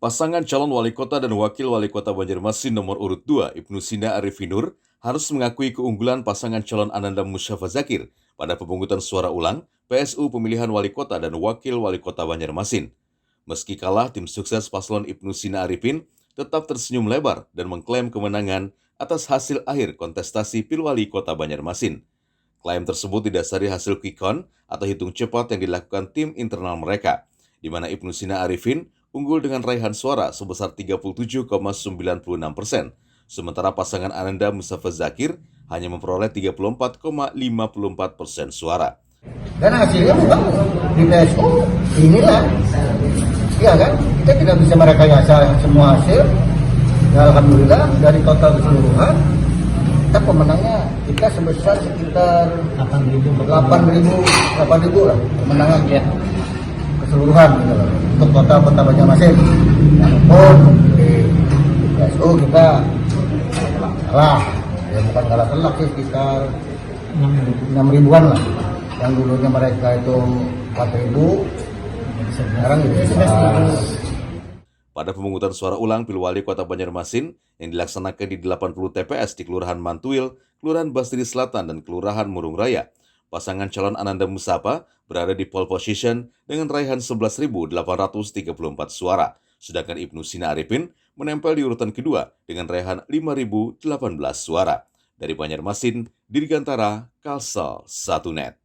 Pasangan calon wali kota dan wakil wali kota Banjarmasin nomor urut 2, Ibnu Sina Arifinur, harus mengakui keunggulan pasangan calon Ananda Mustafa Zakir pada pemungutan suara ulang PSU pemilihan wali kota dan wakil wali kota Banjarmasin. Meski kalah, tim sukses paslon Ibnu Sina Arifin tetap tersenyum lebar dan mengklaim kemenangan atas hasil akhir kontestasi Pilwali Kota Banjarmasin. Klaim tersebut didasari hasil quick count atau hitung cepat yang dilakukan tim internal mereka, di mana Ibnu Sina Arifin unggul dengan raihan suara sebesar 37,96%, sementara pasangan Ananda Mustafa Zakir hanya memperoleh 34,54% suara. Dan hasilnya bukan di PSU inilah, ya kan? Kita tidak bisa merekayasa semua hasil. Ya, alhamdulillah dari total keseluruhan kita pemenangnya kita sebesar sekitar 8.000 lah kemenangan ya keseluruhan gitu loh, untuk total kota Banjarmasin. Namun di PSU kita kalah, ya bukan kalah telak sih, sekitar 6.000-an lah. Yang dulunya mereka itu 4.000, sekarang itu 11.000. Pada pemungutan suara ulang Pilwali Kota Banjarmasin yang dilaksanakan di 80 TPS di Kelurahan Mantuil, Kelurahan Bastiri Selatan, dan Kelurahan Murung Raya, pasangan calon Ananda Mustafa berada di pole position dengan raihan 11.834 suara, sedangkan Ibnu Sina Arifin menempel di urutan kedua dengan raihan 5.018 suara. Dari Banjarmasin, Dirgantara, Kalsel, 1net.